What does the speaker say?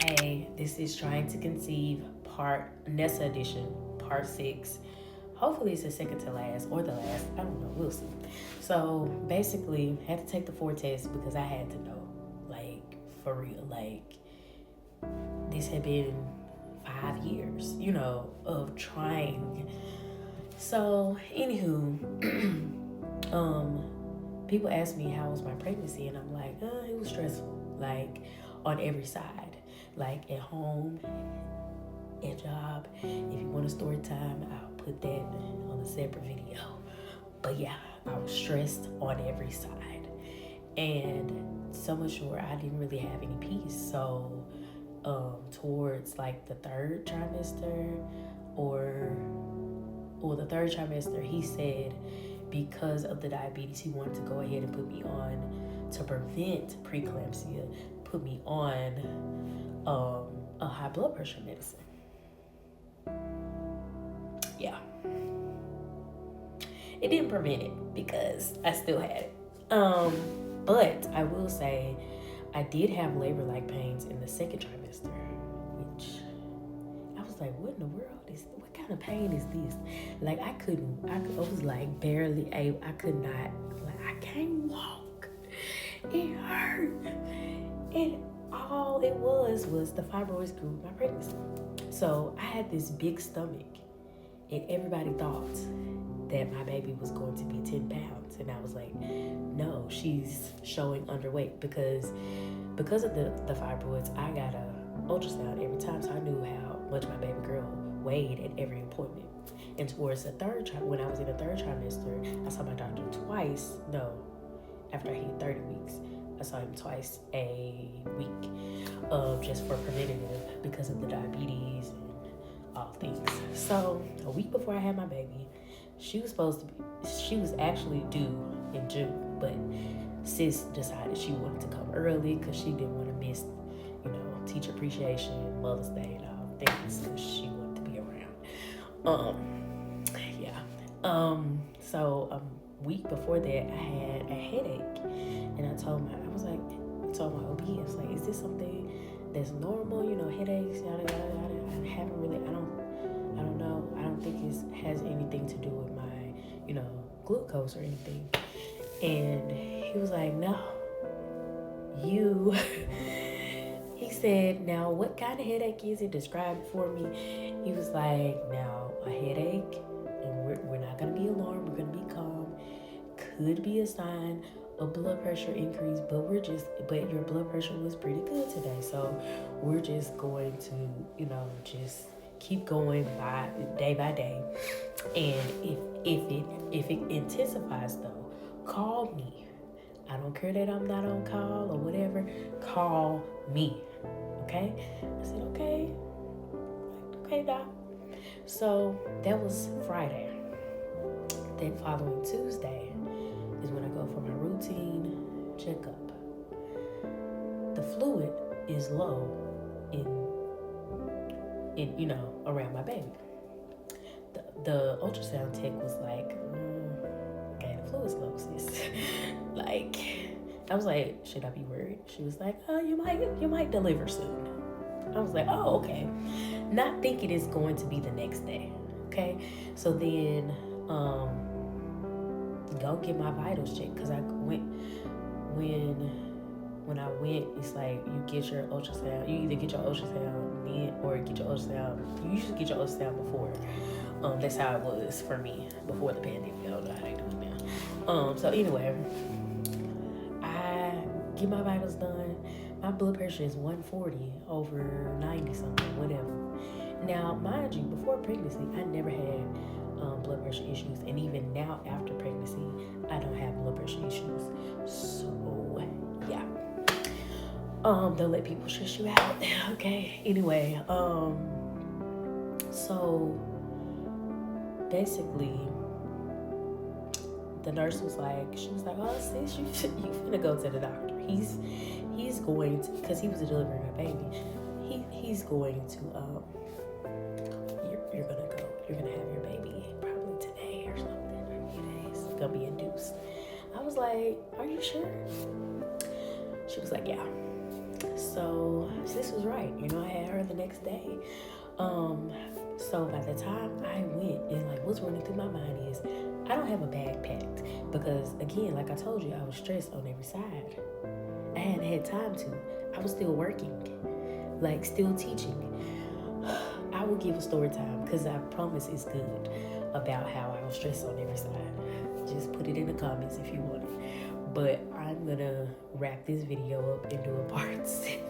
Hey, this is Trying to Conceive part Nessa edition, part 6. Hopefully it's the second to last or the last. I don't know. We'll see. So basically, I had to take the 4 tests because I had to know, like, for real. Like, this had been 5 years, of trying. So, anywho, people ask me how was my pregnancy, and I'm like, it was stressful, like on every side, like at home, at job. If you want a story time, I'll put that on a separate video. But yeah, I was stressed on every side, and so much sure I didn't really have any peace. So, towards like the third trimester, the third trimester, he said because of the diabetes, he wanted to go ahead and put me on to prevent preeclampsia, put me on a high blood pressure medicine. Yeah. It didn't prevent it because I still had it. But I will say I did have labor-like pains in the second trimester, which I was like, what in the world what kind of pain is this? Like I was like barely able, I could not, like I can't walk. It hurt. And all it was the fibroids grew with my pregnancy. So I had this big stomach, and everybody thought that my baby was going to be 10 pounds. And I was like, no, she's showing underweight because of the fibroids. I got a ultrasound every time, so I knew how much my baby girl weighed at every appointment. And towards the when I was in the third trimester, I saw my doctor twice. No, after I hit 30 weeks, I saw him twice a week, just for preventative because of the diabetes and all things. So a week before I had my baby, she was actually due in June, but sis decided she wanted to come early because she didn't want to miss, teacher appreciation, Mother's Day, and all things, because she wanted to be around. So a week before that, I had a headache, and I told my OB, I was like, is this something that's normal? Headaches, yada yada yada. I don't know. I don't think it has anything to do with my, glucose or anything. And he was like, no, you. He said, now what kind of headache is it? Describe it for me. He was like, now a headache, and we're not going to be alarmed. We're going to be calm. Could be a sign of blood pressure increase, but your blood pressure was pretty good today. So we're just going to, just keep going day by day. And if it intensifies though, call me. I don't care that I'm not on call or whatever. Call me. Okay? I said, okay. Okay, doc. So that was Friday. Then following Tuesday is when I go for my routine checkup. The fluid is low in around my baby. The ultrasound tech was like, okay, the fluid's low, sis. Like, I was like, should I be worried? She was like, oh, you might deliver soon. I was like, oh, okay. Not thinking it's going to be the next day. Okay. So then, go get my vitals checked, because I went when I went, it's like you get your ultrasound. You either get your ultrasound then or get your ultrasound. You usually get your ultrasound before. That's how it was for me before the pandemic. I don't know how they do it now. So anyway, I get my vitals done. My blood pressure is 140 over 90 something, whatever. Now, mind you, before pregnancy, I never had blood pressure issues, and even now after pregnancy, I don't have blood pressure issues. So yeah. Don't let people stress you out. Okay. Anyway, so basically, the nurse was like, oh sis, you finna go to the doctor. He's going to, because he was delivering a baby. He's going to you're gonna go. You're gonna have your baby probably today or something, or a few days. It's gonna be induced. I was like, are you sure? She was like, yeah. So sis was right. You know, I had her the next day. So by the time I went, and like what's running through my mind is I don't have a bag packed because again, like I told you, I was stressed on every side. I hadn't had time to. I was still working, like still teaching. I will give a story time because I promise it's good about how I was stressed on every side. Just put it in the comments if you want it. But I'm gonna wrap this video up into a part 7